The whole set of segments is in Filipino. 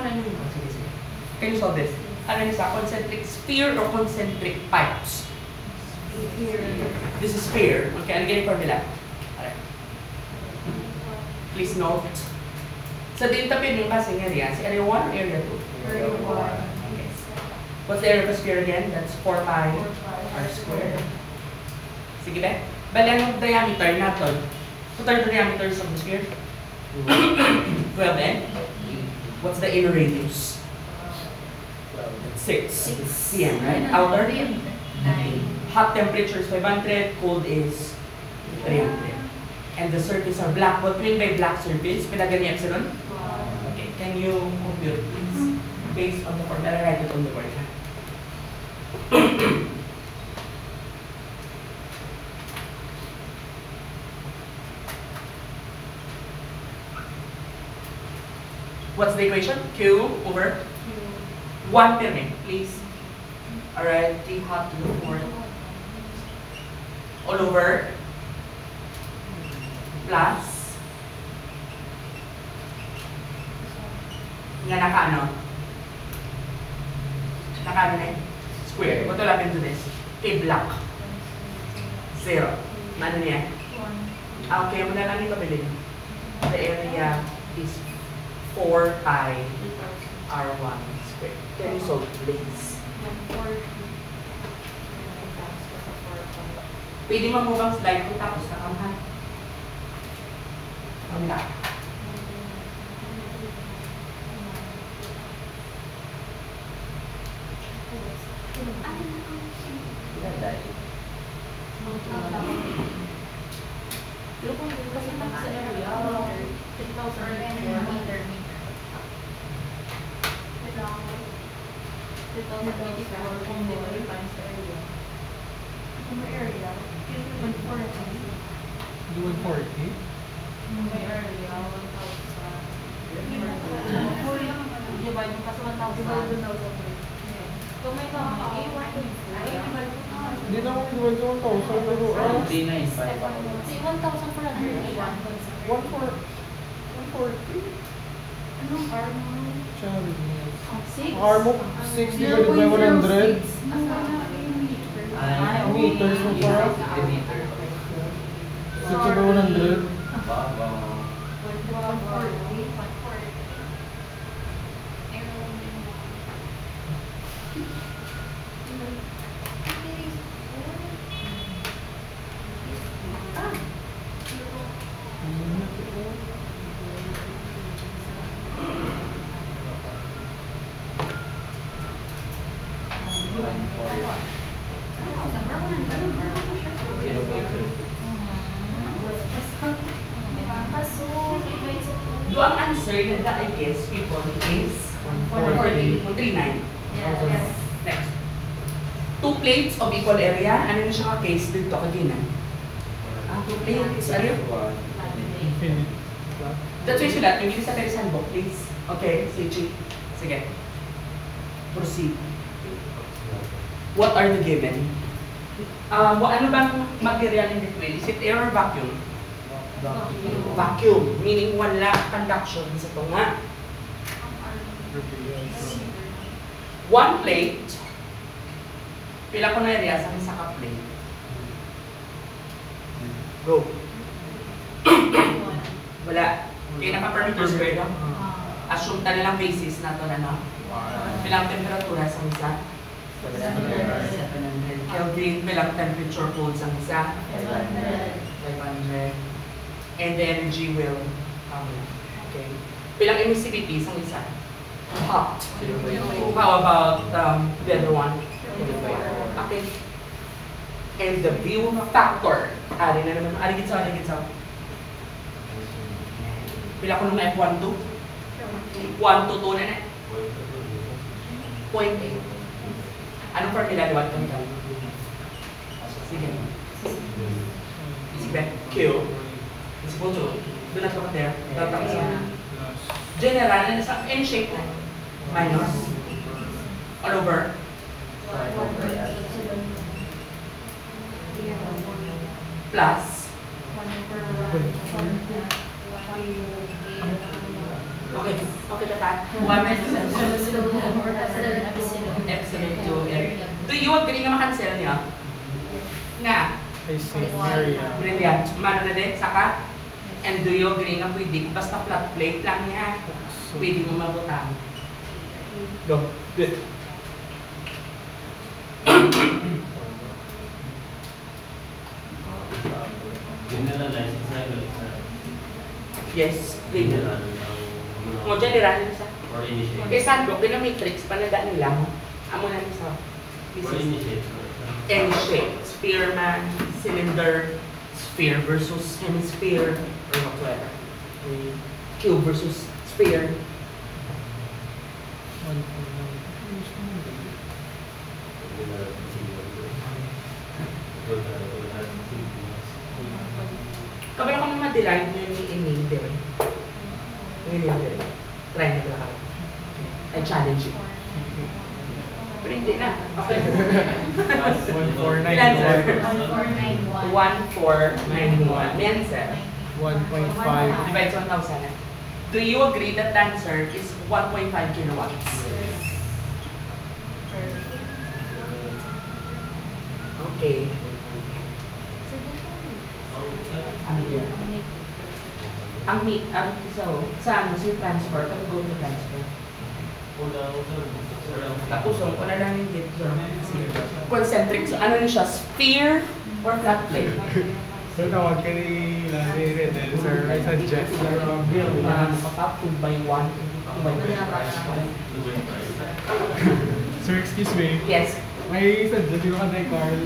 ano yun? Sige, sige. Can you solve this? Ano yun sa concentric sphere or concentric pipes? This is sphere. Okay, ano ganyan formula? Alright. Please note. So, din-tapin yung kasing area. Si area 1 or area 2? Area 1. Okay. What's the area of the sphere again? That's 4 pi r squared. Sige ba? Bali, ang diameter natin. Total diameter of the sphere? 12 then? What's the inner radius? 6 cm, right? Outer? 9. Hot temperature is 500, cold is 300. And the surface are black. What do you mean by black surface? Pinagani epsilon? Okay, can you compute please? Based on the formula, write it on the board. What's the equation? Q over 1 per minute, please. Alright, 3 hot to the 4th. All over. Plus. Nga naka-ano? Naka-ano na yun? Square. What will happen to this? K block. 0. Ano niya? 1. Okay, muna lang ito bilhin. The area is 4 pi r1 squared. Can you solve please? Pwede mamugang slide kung tapos na kamhan. Kamila. Hindi na ako divide sa 1,000 pero 140. Anong R mo? R mo 6 divided by 100. Meters mo para 6 by 100. Do ang answer that I guess people is 139. Next. 2 plates of equal area. Ano na siya ka-case dito kagina? 2 plates. Ano yun? That's why sulat. Yung sa Paris handbook, please. Okay, sige. Proceed. What are the given? Ano bang material in between? Is it air or vacuum? Vacuum, meaning wala conduction sa tunga. 1 plate, pila ko na area sa isa ka plate. Go. Wala. Kaya naka-perimeter square lang. Assume ta nilang basis na ito na no? Pilang temperatura sa isa? 700 Kelvin. Pilang temperature cold sa isa? 500. And the energy will come. Okay. Pilang emissivity sa isa? Hot. How about the other one? Okay. And the view factor. Ari na naman. Ari gitsa. Pila ko nung F1 to? 1 to 2 na na? 0.8. Anong formula liwat kami kami? Sige. Sige. Q. Is equal to. Doon na ito ka there. Tatapos na. General na sa N shape na. Minus. All over. Plus. Okay. Okay na ta? Epsilon 2 area. Do you agree nga makancel niya? Nga. I see. Area. Brilliant. Mano na din, saka? And do you agree nga pwede? Basta flat plate lang niya. Pwede mo mabutang. Go. Good. Yes, pwede. Mo dyan, nirahan sa. Kaya saan ko, pinamatrix, panagaan nila mo. Amo na sa. Any shape. Sphere man, cylinder, sphere versus hemisphere, or whatever. Cube versus sphere. Kabala ko naman delight mo yung in-name. In-name. Try na lang ako. I challenge you. Pero hindi na. Okay. 1491. 1491. May answer. 1.5. Divide sa 1,000. Do you agree that the answer is 1.5 kilowatts? Okay. Sa transfer, pag go to transfer. Tapos, wala lang yung dito. Concentric, so ano niya siya? Sphere or flat plate? So, tawag ka ni Larry Redel, sir. I suggest that bill. 2 by 1, 2 by 3. Sir, excuse me. Yes. May suggest yung kay Carl.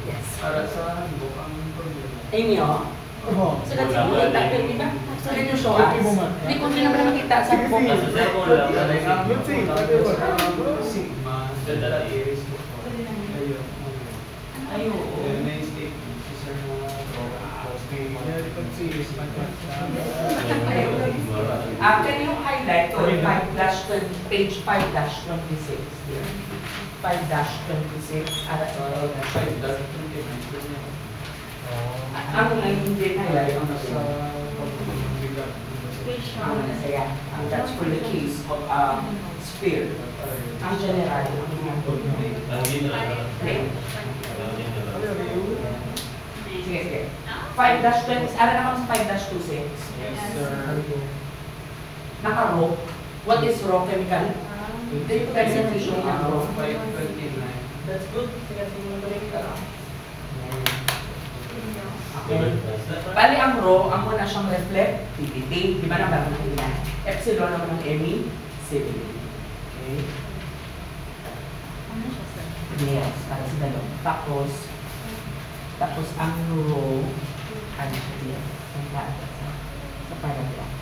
Yes. Para sa handbook ang problema. Ayun yun. Oo. So, that's it. Di ba? So, then you show us. Hindi ko hindi naman makita sa book. Let's see. Sigma, delta is Ayun. Can you highlight to page 5-26? 5-26. Ano na hindi highlight? That's for the case of sphere. Ang general. Sige, sige. 5-20, ara naman sa 5-26. Yes, sir. Naka-row. What is raw chemical? Dito tayo sa tissue ng raw. 529. That's good. Sige, sige mo balik ka lang. Okay. Bali ang raw, ang muna siyang reflectivity. Di ba naman natin yan? Epsilon naman ng emissivity. Okay. Yes, para sa dalawang. Tapos ang row, ano siya diyan? Ang taas sa paragraph.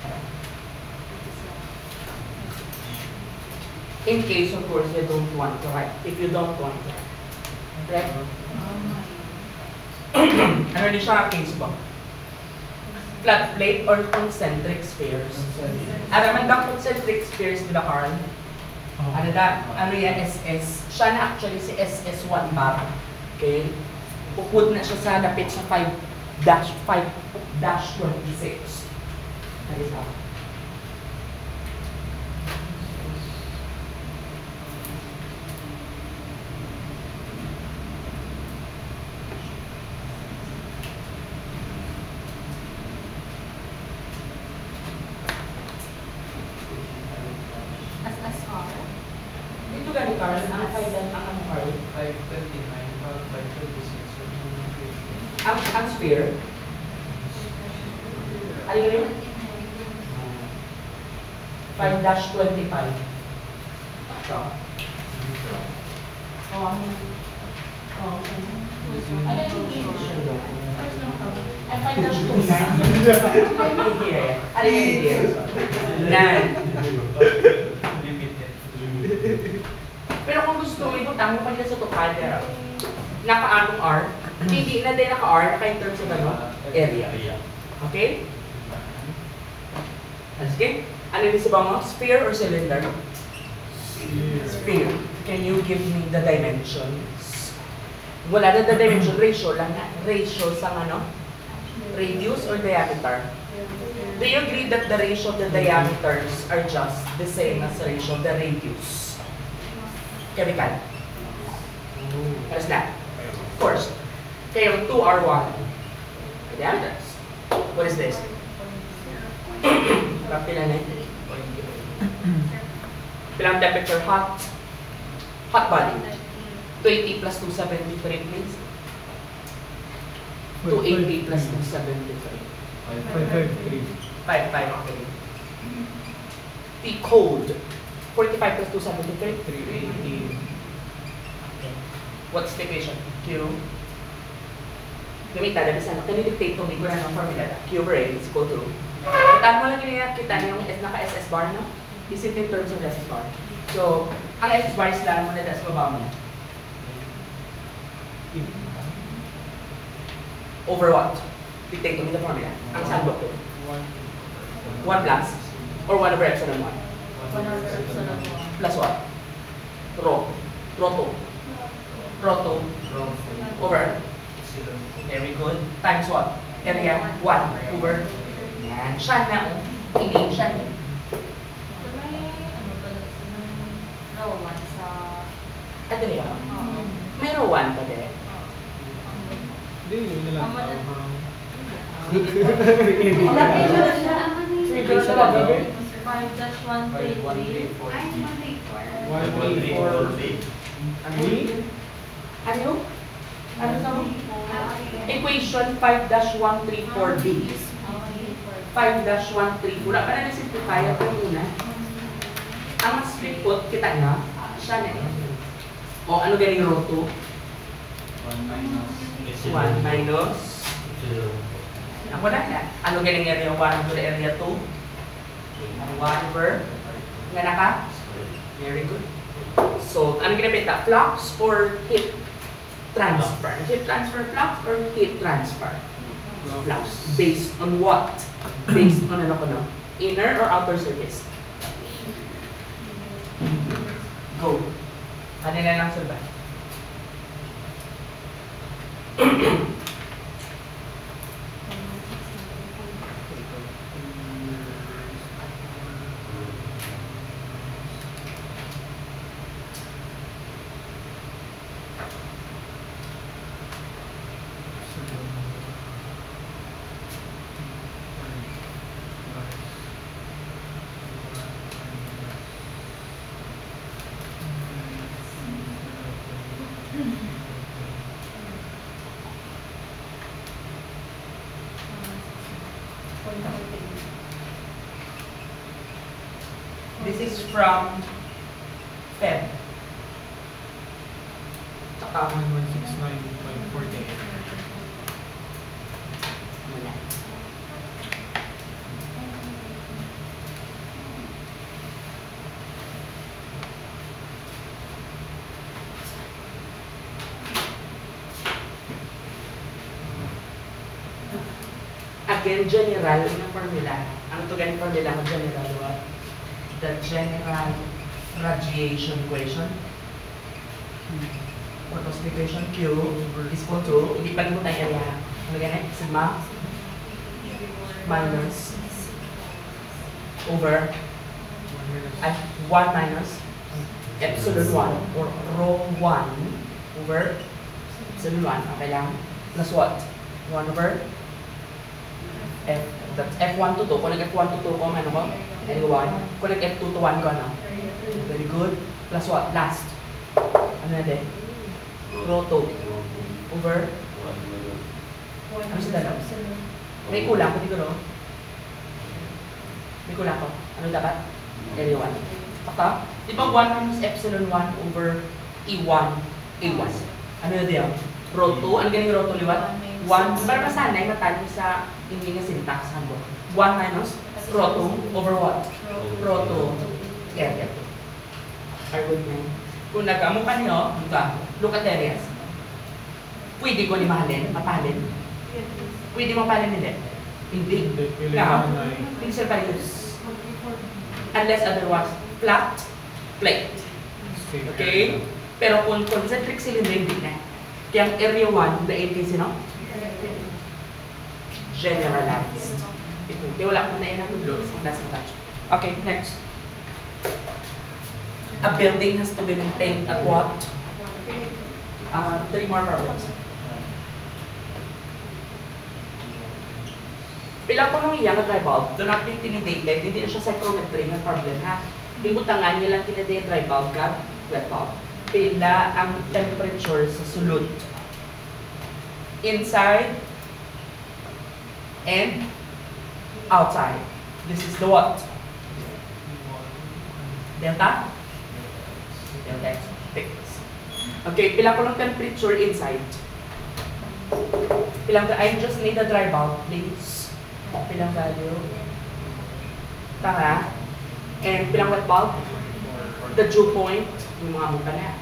In case, of course, you don't want to write. If you don't want to write. Correct? Ano din siya case ba? Flat plate or concentric spheres? Araman daw concentric spheres, di ba, Carl? Ano da? Ano yan? SS. Siya na actually si SS1 bar. Okay? Puput na siya sa dapit sa 5-5-26. Ano ito? Ito ganito, Carl. Ang 5 ang ano, Carl? 529, 526. Ang sphere. Ano yun? 5-25. Ito. Oh, ano yung issue doon? Ay, 5-29. Ano yung here? None. Pero kung gusto mo, ibutang mo pa nila sa tukada. Naka-anong R. Hindi na din naka-R, naka-in terms of ano? Area. Okay? Sige. Ano yung sabaw mo? Sphere or cylinder? Sphere. Can you give me the dimensions? Wala na the dimension. Ratio lang na. Ratio sa ano? Radius or diameter? Do you agree that the ratio of the diameters are just the same as the ratio of the radius? Chemical. What's that? First, kaya yung 2R1, the diameters. What is this? Pilang na yun? Pilang temperature? Hot body. 280 plus 273, please. 280 plus 273. 553. 553. T cold. 45 plus 273. 380. Okay. What's the equation? Q. Gamitan na bisa. Can you dictate to me kung ano formula? Q over A is equal to. Kita mo lang yun, kita niyo yung naka-SS bar, no? Is it in terms of SS bar? So, ang SS bar is lang mo na sa baba mo. Over what? Dictate to me the formula. Ang sandbox ko. 1 plus or 1 over epsilon 1? 1 over epsilon 1. Plus what? Rho. Rho 2. Rho 2 over. Very good. Times what? Area 1 over. Yan. Siya na. Ini siya. May ano pala row 1 sa... Ano niya? May rho 1 pa din. Hindi, yun na lang. Figure sa lagi. 5-133. 134. Ano? Ano sa mo? Equation 5-134b. 5-134. Wala pa na nasimplify ako muna. Ang split put, kita nga, siya na yun. O, ano galing rho 2? 1 minus. Ang wala na. Ano galing area 1 over area 2? 1 over. Nga na ka? Very good. So, ano ginapita? Flux or heat transfer? Heat transfer flux or heat transfer? Flux. Based on what? Based on ano ko no? Inner or outer surface? Go. Ano na lang sa ba? This is from Feb. Tsaka 169.48. Muna. Again, general ng formula. Ang tugan formula ng general, what? The general radiation equation. What was the equation? Q is equal to, hindi pa rin mo tayo area. Ano ganyan? Sigma minus over at 1 minus epsilon 1 or rho 1 over epsilon 1. Okay lang. Plus what? 1 over F. That's F1 to 2. Kung nag-F1 to 2 ko, ano ko? L1. Kung nag-F2 to 1 ko, ano? Very good. Plus what? Last. Ano natin? Rho 2 over. Ano sa dalaw? May kulang ko dito, no? May kulang ko. Ano dapat? L1. Baka, di ba 1 minus epsilon 1 over E1, A1? Ano na diyan? Rho 2. Ano ganing rho 2 liwat? 1. Para masanay, matalo sa hindi nga syntax. 1 minus rho 2 over what? Rho 2 area 2. Are good na. Kung nag-amo ka niyo, look at areas. Pwede ko ni mahalin, mapalin. Pwede mo palin hindi. Hindi. Now, hindi siya palin. Unless otherwise, flat plate. Okay? Pero kung concentric cylinder, hindi na. Kaya ang area 1, the ATC, no? Generalized. Kaya wala ko na yan ang tulo. Nasa touch. Okay, next. A building has to be maintained at what? 3 more problems. Pila ko nung iya nga dry bulb, do not be intimidated, hindi na siya psychrometry ng problem ha. Ibutangan niya lang kinada yung dry bulb ka, wet bulb. Pila ang temperature sa sulod. Inside and outside. This is the what? Delta? Delta X. Okay, pila ko ng temperature inside. Pilang, I just need a dry bulb, please. Pilang value. Tara. And pilang wet bulb? The dew point. Yung mga mukha na.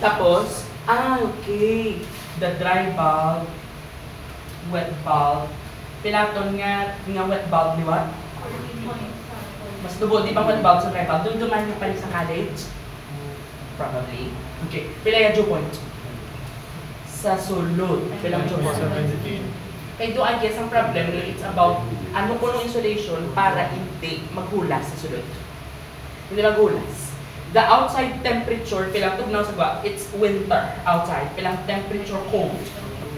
Tapos, okay. The dry bulb, wet bulb. Pilaton nga wet bulb, di ba? Mas dugo, di ba wet bulb sa dry bulb? Doon duman yung pa sa college? Probably. Okay. Pila yung dew point? Sa sulod. Pilang dew point? 17. Kaya doon, I guess, ang problem it's about ano po ng insulation para hindi maghulas sa sulod. Hindi maghulas. The outside temperature, pilang tugnaw sa ba, it's winter outside. Pilang temperature cold.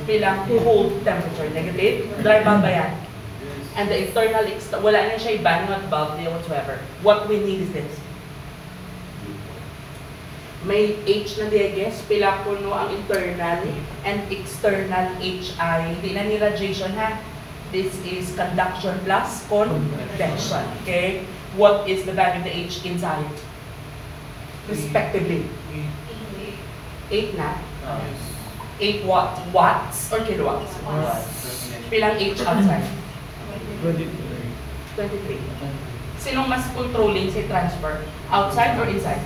Pilang cold temperature. Negative. Dry bulb ba yan? And the internal, wala na siya iba ng bulb whatsoever. What we need is this. May H na di, I guess, pila po no ang internal and external HI. Hindi na ni radiation ha. This is conduction plus convection. Okay? What is the value of the H inside? Respectively. 8 na? 8 what? Watts or kilowatts? Pilang H outside? 23. 23. Sinong mas controlling si transfer? Outside or inside?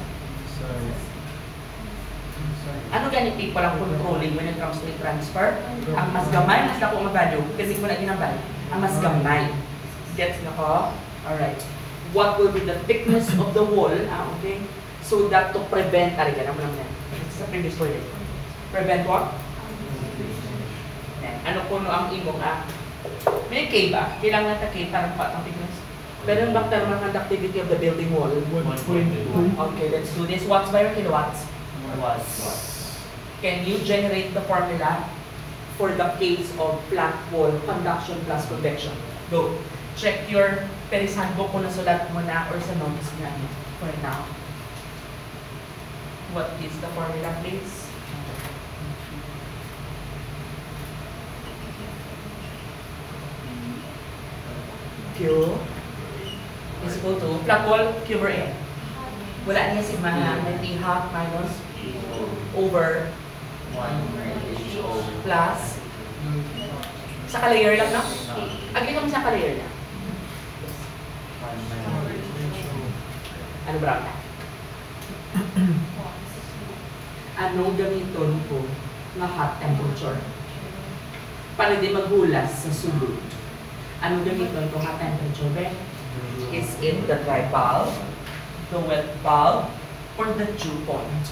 Ano gani people ang controlling when it comes to transfer? Ang mas gamay, mas dako nga value. Kasi ko na ginambay. Ang mas gamay. Gets na ko? Alright. What will be the thickness of the wall? Okay. So that to prevent, arigan naman naman yan. It's a previous word. Prevent what? Ano po no ang imong may K ba? Kailangan na K para pa ang thickness. Pero yung thermal conductivity of the building wall? 1.2. Okay, let's do this. Watts by or kilowatts? Can you generate the formula for the case of flat wall conduction plus convection? Go. Check your Paris handbook kung nasulat mo na or sa notes na for now. What is the formula, please? Q is equal to flat wall Q over N. Wala niya sigma na may T half minus over 1 plus sa ka-layer lang, no? Agree kami sa ka-layer lang. Ano ba na? Anong gamiton ko na hot temperature? Para di maghulas sa sulod. Anong gamiton ko hot temperature, be? Is it the dry bulb, the wet bulb, or the dew point?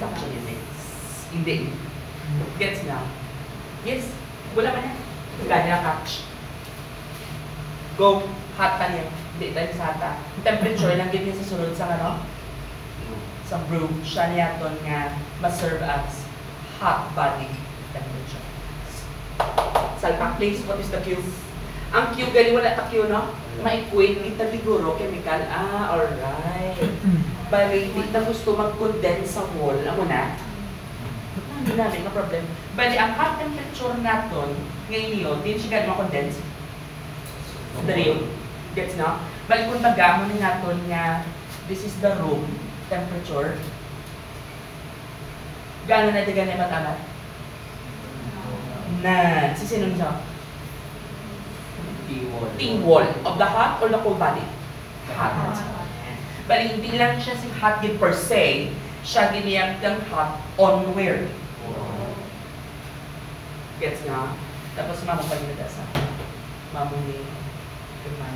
Actually, hindi. Gets now? Yes. Wala man yan. Gani na catch. Go. Hot pa niya. Hindi tayo sa hata. Temperature lang din sa sunod sa ano? Sa brew. Siya niya ito nga ma-serve as hot body temperature. Salpak, please. What is the Q? Ang Q, gali wala ta Q, no? Ma-equate kita siguro chemical. Alright. Bali, hindi na gusto mag-condense sa wall. Ako na? Hindi namin, no problem. Bali, ang hot temperature natin, ngayon yun, din siya gano'n ma-condense. Dari yun. Gets na? Bali, kung tagamon natin nga, this is the room temperature. Gano'n na digan na matamat? Na, sisinong siya? T-wall. Of the hot or the cold body? Hot. Bali, hindi lang siya si hot din per se, siya giniyang kang hot on where? Gets na? Tapos mamong pag-inada sa mamong ni Kuman.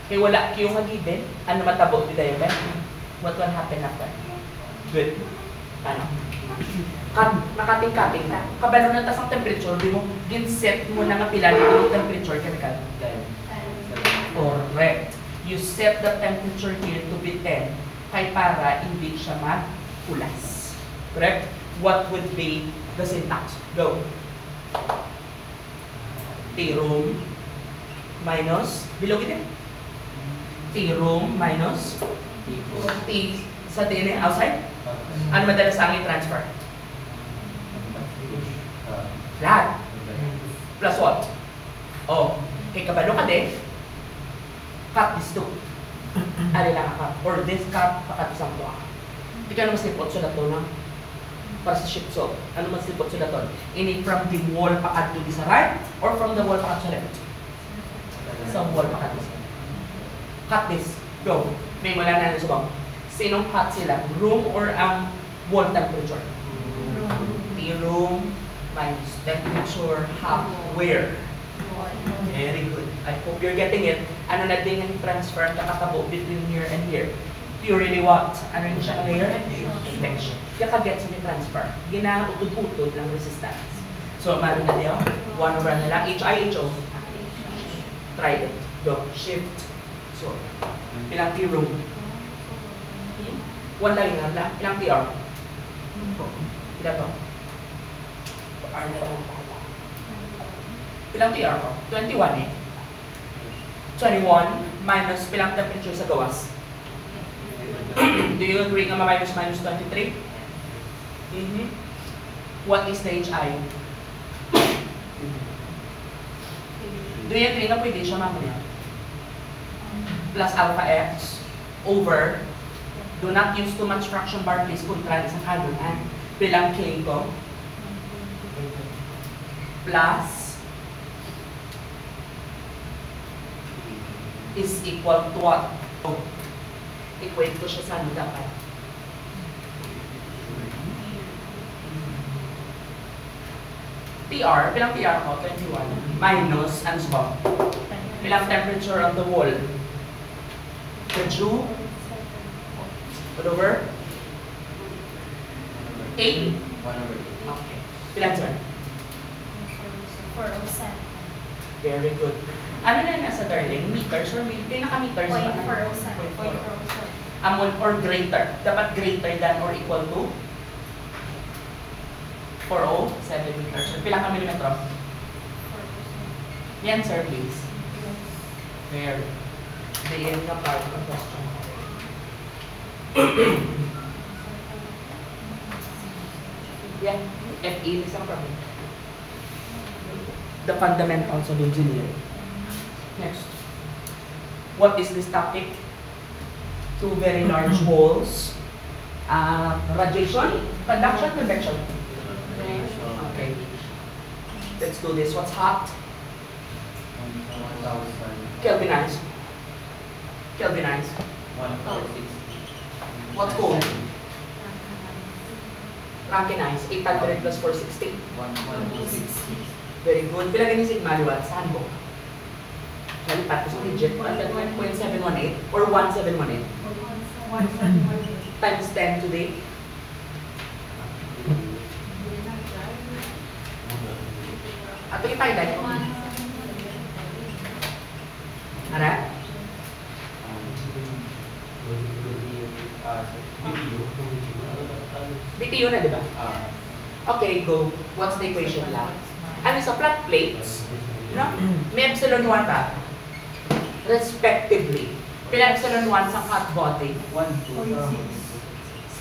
Kaya wala kayong mag-given, ano matabo di tayo ba? What will happen after? Good. Paano? Nakating-kating na. Kabalo na tas ang temperature, di mo, gin-set mo na nga pila yung temperature chemical. Correct. You set the temperature here to be 10 kay para hindi siya magpulas. Correct? What would be the syntax? Go. T room minus, bilog ito. T room minus T sa DNA outside. Ano madalas ang i-transfer? Lahat. Plus what? Oh, kay kabalo ka din. Cut this two. Ari lang ka. Or this cut, pakat isang buwa. Hindi ka naman slipot sa lato na. Para sa ship so. Ano man slipot sa lato? Ini from the wall pakat to the right or from the wall pakat sa left? Sa wall pakat to sa left. Cut this. Go. May wala na subang. Sinong cut sila? Room or ang wall temperature? The room minus temperature half where? Very good. I hope you're getting it. Ano na din yung transfer kakatabo between here and here? Purely what? Ano yung siya layer? Infection. Kaya ka-gets yung transfer. Ginautod-utod ng resistance. So, maroon na diyo. 1 over na lang. H-I-H-O. Try it. Go. Shift. So, ilang T-room? 1 lang yung lang. Ilang T-R? Ilang to? R na lang. Pilang TR ko? 21 eh. 21 minus pilang temperature sa gawas? Do you agree nga minus 23? What is the HI? Do you agree nga pwede siya mamaya? Plus alpha X over, do not use too much fraction bar please, kontra sa kanunan. Pilang K ko? Plus is equal to what? Oh, equate ko siya sa ano dapat. PR, pilang PR ko? 21. Minus, ano ba? Pilang temperature on the wall? The Jew? What over? 8? 1 over 8. Okay. Pilang sir? 407. Very good. Ano na yung nasa darling? Meters or pinaka-meters? 0.407. Amol or greater. Dapat greater than or equal to 407 meters. So, pilang ka milimetro? Yan, sir, please. Very. Diyan ka part ng question. Yan. FE, isang problem. The fundamentals of engineering. Next. What is this topic? Two very large holes. Radiation, conduction, convection. Okay. Let's do this. What's hot? 1,000. Kelvinize. Kelvinize. 1,460. What's cold? Rankinize. 800 plus 460. 1,160. Very good. Pila ganyan sigma liwat sa handbook? Nalipat ko sa digit. 1.718 or 1718 times 10 today. Ato itay dahil. Ara? BTU na, di ba? Okay, go. What's the equation lang? Ano sa flat plates? No? May epsilon 1 pa. Respectively. Pilang epsilon 1 sa hot body? 1,2.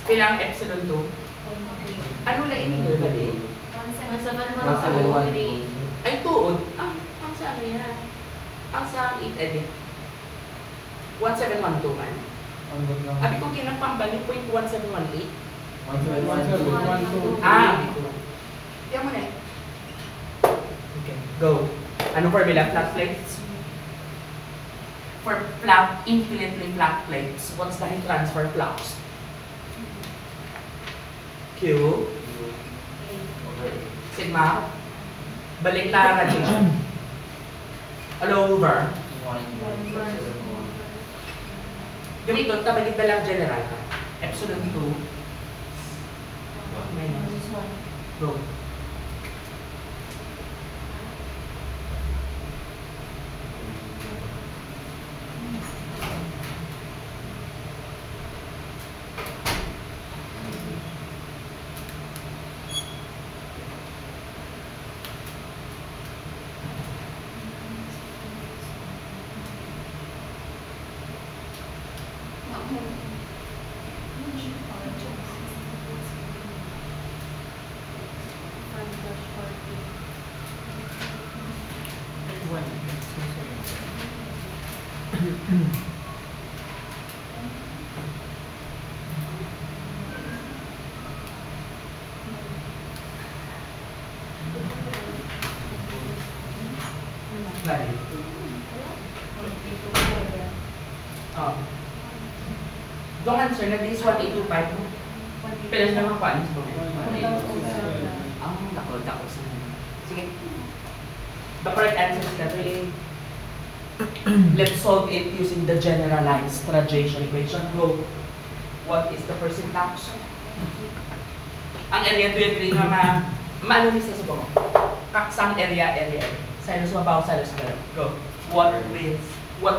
Pilang epsilon 2? Ano na inigil ba din? 171. Ay, tuod. Ang sa ano yan? Ang sa 8 edit. 1712 man. Abi ko kinapambalik 0.1718. 1,712. Abi ko. Yan mo na eh. Okay, go. Anong formula? Flat plates? For flat, infinitely flat plates, what's the heat transfer flux? Q. Sigma. Balik na radiation. All over. Ganito, tabalik na lang general ka. Epsilon 2. Minus. Go. Lagi. Oh. Don't answer na this 1825 mo. Pero sa mga panis mo. Dako sa sige. The correct answer is letter A. Let's solve it using the generalized radiation equation. Go. What is the first syntax? Ang area 2 and 3 na maano ni sa subong. Kaksang area. Sinus mabaw, sinus gano'n. Go. What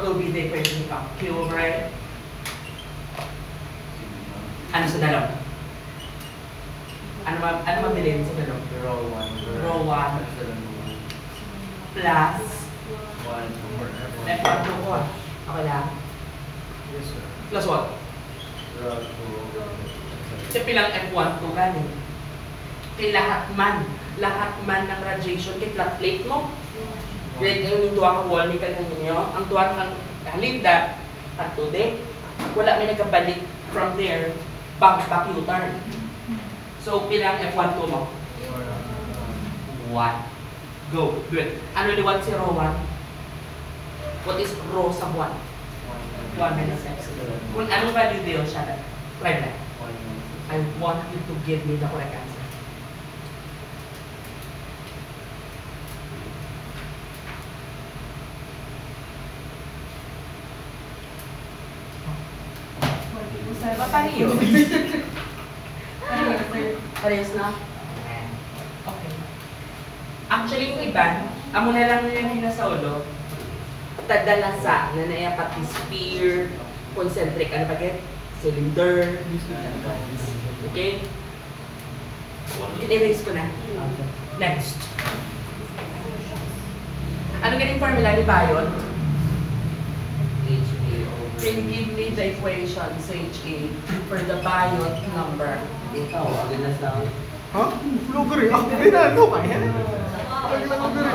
will be the equation of Q over A? Ano sa dalaw? Ano mabilin sa dalaw? Row 1 plus F1 to 4. Okay lang? Yes, sir. Plus what? Kasi pilang F1 to galing. Kaya lahat man ng radiation kay flat plate mo. Grade yung tuwa ka wall, may kanyang ninyo. Ang tuwa ng halinda, at today, wala may nagkabalik from there, back U-turn. So, pilang F1 to mo? 1. Go. Good. Ano liwat si row 1? What is row sub 1? 1 minus x. Kung anong value diyo siya, try na. I want you to give me the correct answer. Paano yun? Parehas na? Okay. Actually, yung iba, amo na lang nila sa ulo, tadalasa na naiapat yung sphere, concentric, ano ba get? Cylinder. Okay? In-erase ko na. Next. Ano ganing formula ni Bayot? Can you give me the equation sa HA for the Bayot number? Ha? Vlogger eh. Hindi na, ano ka yan? Vlogger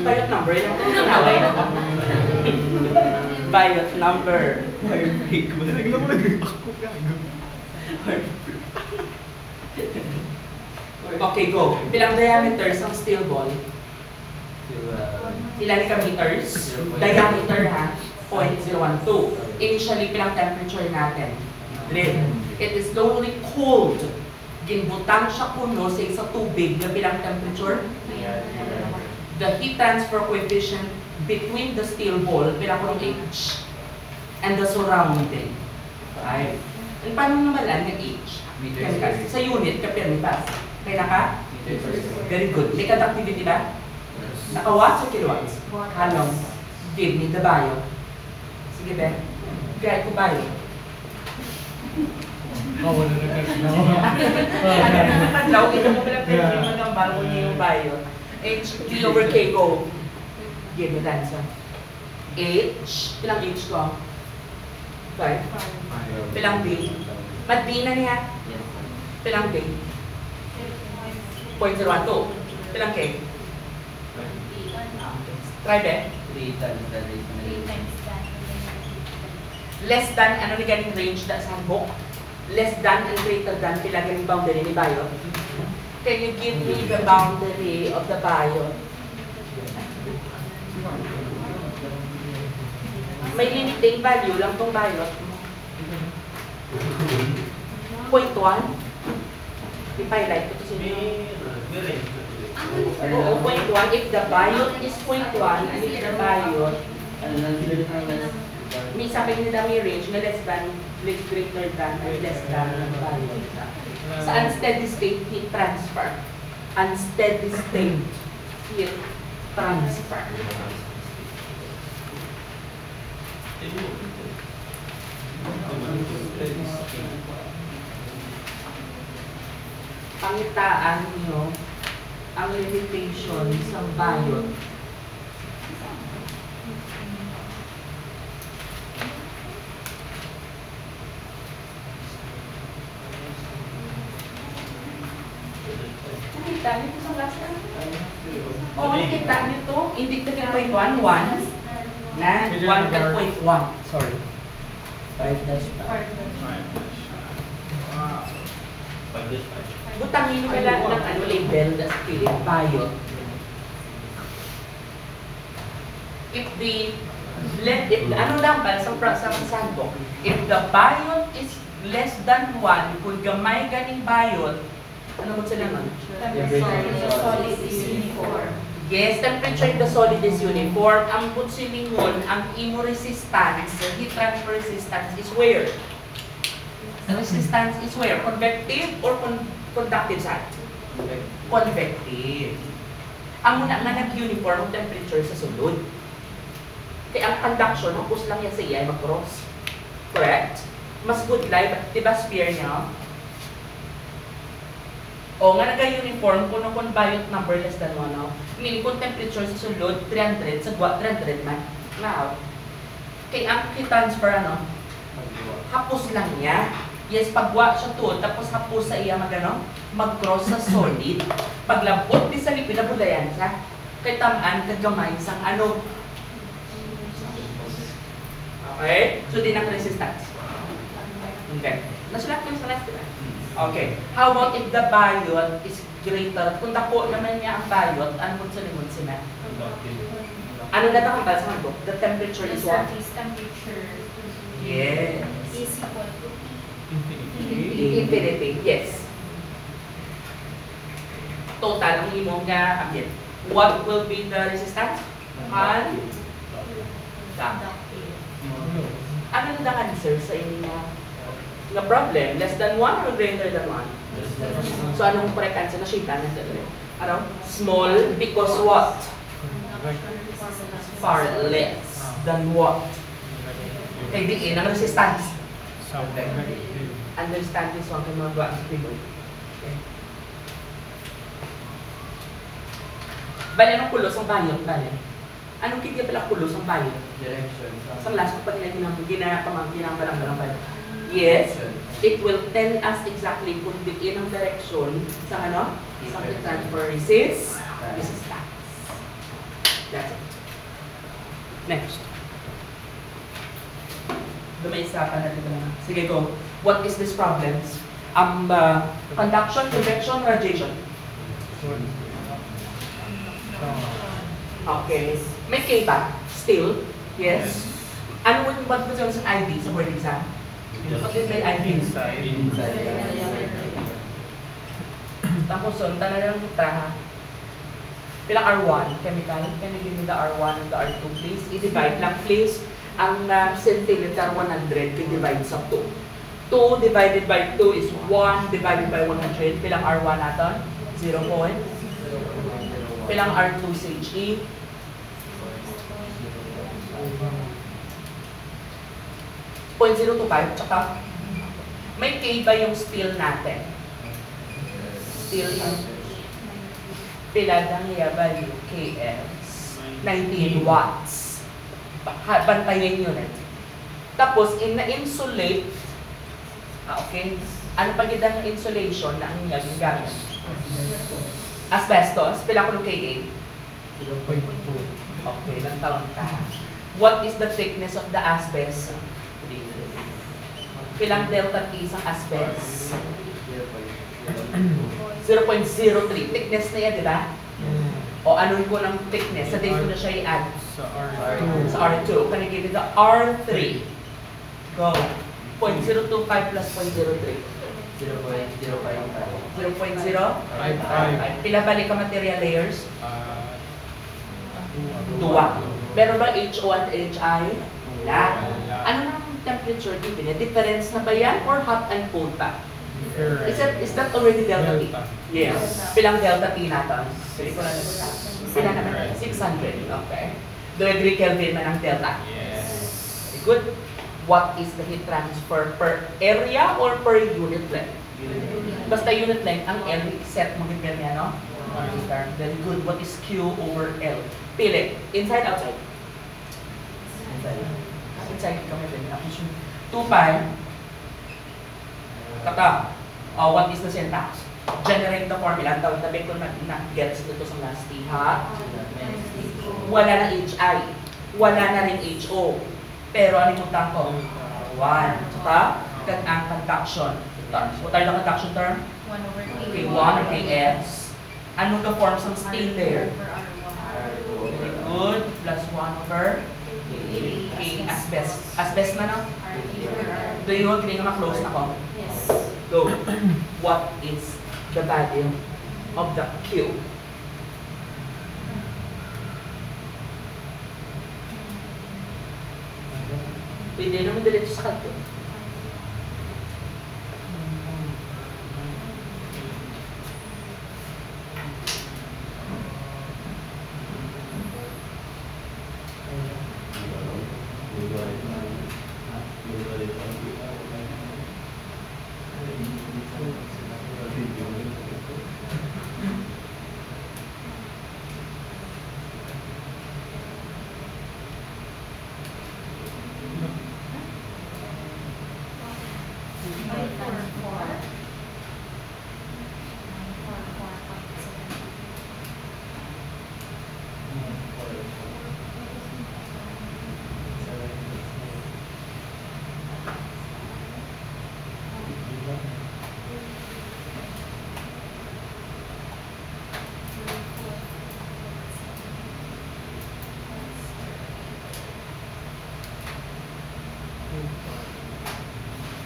Bayot number? Bayot number. Bigla ko nag-react ko gago. Okay, go. Bilang diameters ng steel ball? Ilan ka meters? Diameter ha? 0.012. Initially, bilang temperature natin? It is slowly cooled. Ginbutang siya kuno sa isang tubig na bilang temperature? The heat transfer coefficient between the steel ball, bilang kunong H, and the surrounding. Right? And paano naman lang ng H? Sa unit, kapirmitas. Kaya naka? Very good. May conductivity ba? Naka-watts o kilowatts? Halong. Give me the bio. Sige, Ben. Gaya ko bio. Wala na nagkakalaw. Nakadlaw, ito mo pala pwede magambal ko niya yung bio. H, T over K, go. Give me the answer. H, pilang H ko? 5. Pilang D? Mat D na niya? Pilang D? 0.02. Pilang K? Try be? 3 times the rate. Less than, ano ni ganing range na sa book? Less than and greater than, pila ganing boundary ni Bayo? Can you give me the boundary of the Bayo? May limiting value lang tong Bayo. 0.1? I-highlight ko to sino. Oo, 0.1. If the Bayo is 0.1, and if the Bayo, may sabi nila may range na less than, greater than, or less than ng Bayo. Sa unsteady state heat transfer. Unsteady state heat transfer. Pangitaan niyo ang limitation sa Bayot kung kita nito, hindi ka point 1, 1. Na, 1 ka point 1. Sorry. 5 dash 5. Butangin ka lang ng ano, label na spirit, biot. If the ano lang ba sa sandbox, if the biot is less than 1, kung gamay ganing biot, ano mo sila nun? Solid is uniform. Yes, temperature in the solid is uniform. Ang putsilingon, ang imo resistance, heat transfer resistance is where? The resistance is where? Convective or conductive side? Convective. Ang muna nga nag-uniform ang temperature sa sulod. Kaya ang conduction, hapos lang yan sa iya ay mag-cross. Correct? Mas good life, di ba sphere niya? O nga nag-uniform, kung biot number less than 1, no? Meaning kung temperature sa sulod, 300, sa guwa, 300 man. Now, kaya ang heat transfer, ano? Hapos lang niya. Yes, pagwa siya to, tapos hapos sa iya mag-cross sa solid. Paglabot di sa lipid, nabulayan siya. Kaya tamaan, kagamay sang ano. Okay? So, din ang resistance. Okay. Nasulat ko yung sa last, diba? Okay. How about if the biot is greater? Kung dako naman niya ang biot, ano mo sa limod si Matt? Ano na ito sa handbook? The temperature is what? Temperature. Yes. Is equal to Infinity. Yes. Total ang imong nga ambient. What will be the resistance? Conductive. Ano na ang answer sa inyo nga problem? Less than 1 or greater than 1? So anong correct answer? Nasita na ito. Ano? Small because what? Far less than what? Kaya diin ang resistance. Understand this one kung mga gawa sa people. Okay. Bali, anong kulos ang bayot? Bali? Anong kiti pala kulos ang bayot? Direction. Sa last ko pa ginambalang bayot. Yes, it will tell us exactly kung diin ang direction sa ano? Sa transfer resistance. That's it. Next. Dumaisapan natin na. Sige, go. What is this problem? Conduction, convection, radiation. Okay. May K ba? Still? Yes. Ano yung ba't mo sa ID sa board exam? What is my ID? Tapos son, tanong lang kita ha. Pilang R1, chemical. Can you give me the R1 and the R2 please? I-divide lang please. Ang centimeter 100 divide sa 2. 2 divided by 2 is 1 divided by 100. Pilang R1 natin? 0. Pilang R2 sa HE? 0.025. Tsaka, may K ba yung steel natin? Steel yung piladang iya value KS 19 watts. Bantayan unit. Tapos, na-insulate, okay, ano pa ganda ng insulation na ang gamit? Asbestos, pila ko ng KA? 0.2. Okay, ilang taon ka. What is the thickness of the asbestos? Pilang delta T sa asbestos? 0.03. Thickness na yan, di ba? O ano ko ng thickness? Sa date ko na siya i-add. Sa R2. Can I give you the R3? Go. 0.025 plus 0.03. 0.055. Pila balik ka material layers? 2. Meron ba HO at HI? Wala. Ano nang temperature difference? Difference na ba yan or hot and cold pa? Is that already delta T? Yes. Pilang delta T natin? Pila naman? 600. Okay. Degree Kelvin man ang delta? Yes. Very good. What is the heat transfer per area or per unit length? Basta unit length, ang L, set mo gipil niya, no? Very good. What is Q over L? Pili. Inside, outside? Inside kami din. 2 pi. Kata. What is the syntax? generate the formula. Ang tabi ko na-gets dito sa last T, ha? Wala na HI. Wala na rin HO. Pero ano yung tang ko? 1. Saka, ang conduction. What are the conduction term? 1 over K. Okay, 1 or KS. Anong the forms ng stain there? Very good. Plus 1 over K. Asbest na, no? Do you agree na ma-close na ko? Yes. So, what is the value of the Q? Pwede naman diretso sa kanto.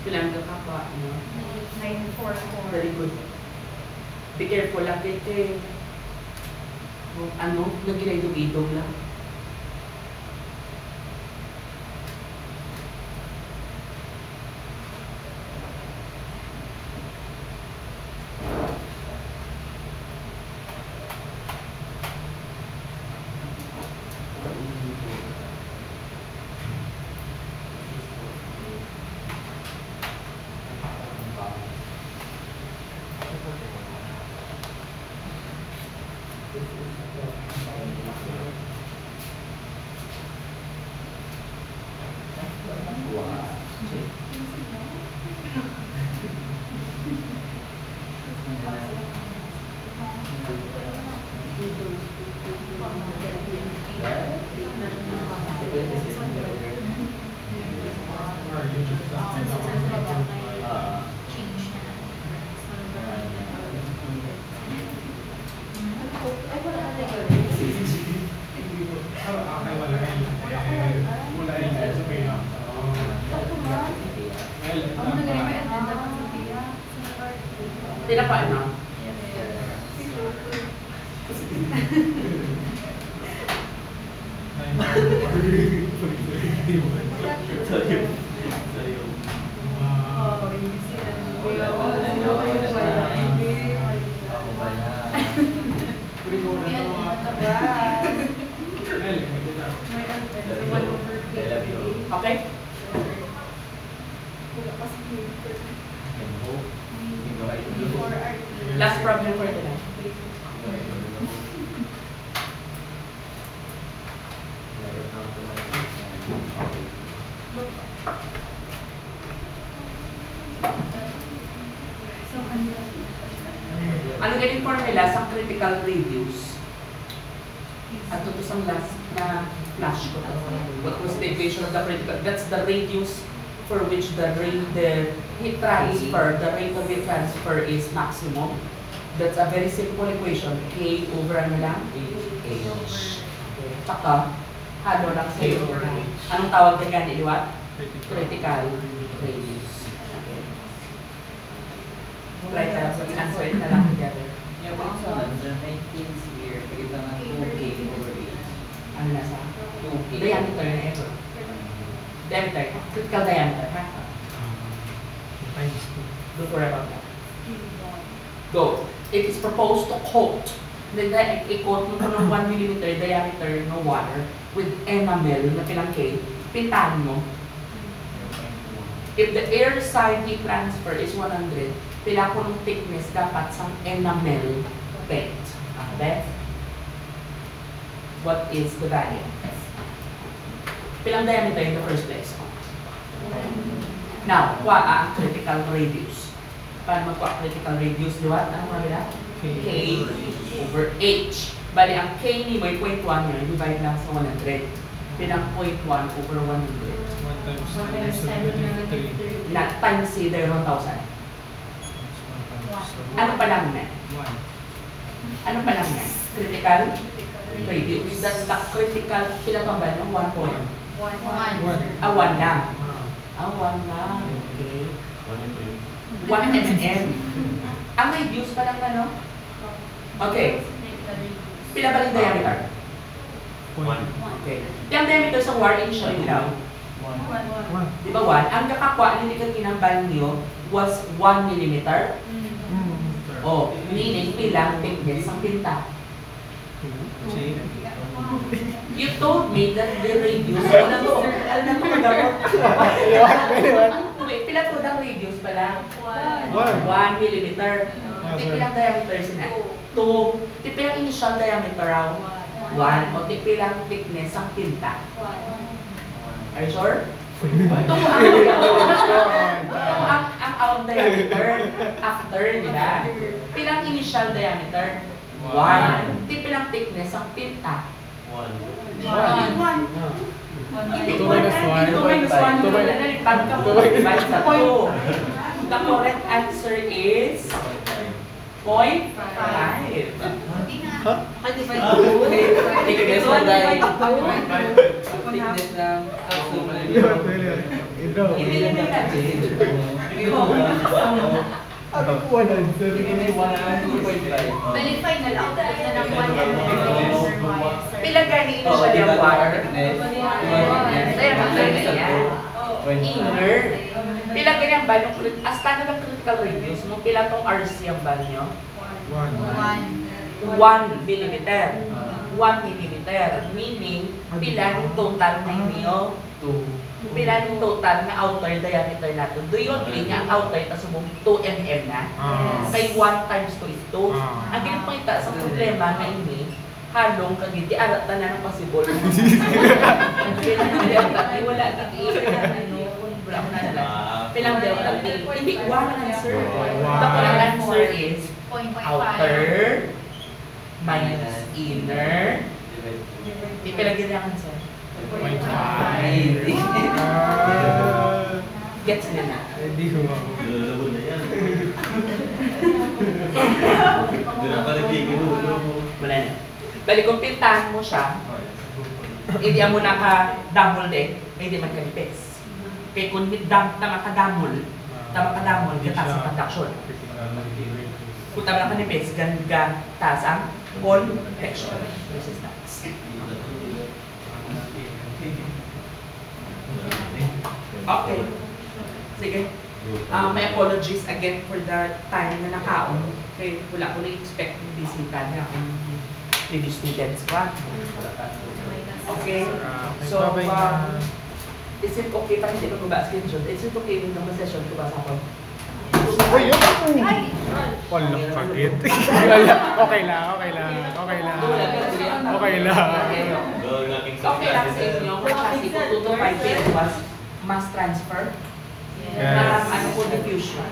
Kailangan ka kapwa, no? 944. Very good. Be careful lang kay ano, nagkinaidog-idog lang. Tinapaan na? Okay? Last problem for today. Ano ganyung formula sa critical radius? At ito sa last na flash ko. What was the equation of the critical? That's the radius for which the heat transfer, the rate of heat transfer is maximum. That's a very simple equation. K over ano lang? H. Tsaka, halo lang sa iyo. Anong tawag na yan, Iliwat? Critical radius. Try ka lang, answer it na lang together. Yung mga sa 19th year, pagkita nga 2K over 8. Ano na sa? 2K. Diameter na ito. Diameter. Critical diameter, ha? Don't worry about that. Go. It is proposed to coat. I-coat mo ng 1 mm diameter ng water with enamel na pilang K. Pintahan mo. If the air side heat transfer is 100, pila ko ng thickness dapat sa enamel paint. Okay? What is the value? Pilang diameter in the first place? Now, what ang critical radius? Paano magpa-critical radius, di ba? Ano nga nila? K. K over H. Bali, ang K ni mo ay 0.1 yun, divide lang sa 100. Pinang 0.1 over 100. 1 times 7 Na times si 1,000. Ano pa lang na? 1. Ano pa lang na? Critical radius. That's the critical, pila pa ba no? 1 point. 1. 1 lang. 1 lang. Okay. 1 mm. Ang radius pa lang ano? Okay. Pila ba yung diameter? 1. Okay. Yung diameter sa war inch siya lang. 1. Di ba 1? Ang kakakwa ni kinambal niyo was 1 millimeter. Oh, meaning pilang thickness ang pinta. You told me that the radius, alam na to magawag. Wait, pila to ang radius pala? 1 millimeter. Tipilang diameter sina? 2. Tipilang initial diameter raw? 1. O tipilang thickness ang pinta? Are you sure? Ang diameter after, di ba? Pilang initial diameter? 1. Tipilang thickness ang pinta? 1. Hindi 2 minus 1. 2 minus 1. 2 minus Nalipad ka po. Divide sa 2. The correct answer is 0.5. Huh? Thickness lang dahil. Thickness lang. Hindi lang yung natin. Ano po wala answer? Bali final output na ng 1 mm. Pila gani initial yung water? Inner. Pila gani ang balong hasta na lang critical radius mo. Pila tong RC ang bal nyo? 1. 1 millimeter. 1 millimeter. Meaning, pila yung total na inyo? 2. Pila yung total na outer diameter natin. Do you agree nga ang outer ta sumong 2 mm na? Kay 1 times 2 is 2. Ang ginapakita sa problema na ini, halong kagiti arat na ng possible. Wala na wala ko na nila. Pilang delta T. Hindi, 1 answer. The correct answer is 0.5. outer minus inner. Di pilagyan ang answer. 0.5. Gets nyo na. Hindi ko ako. Wala na. Bali, kung pintahan mo siya, hindi mo naka-damol din, hindi man kanipes. Kaya kung tama ka-damol, kita sa conduction. Kung tama ka kanipes, ganda taas ang convection resistance. Okay. Sige. My apologies again for the time na nakaon. Kaya wala ko na-expect yung bisita na akong previous students pa. Okay. So, is it okay pa hindi ko ba screenshot? Is it okay din naman session ko ba sa ako? Ay, walang pagit. Okay lang. Okay lang. Okay lang sa inyo kung kasi kung 2 to 5 was mass transfer. Yes. Ano po diffusion.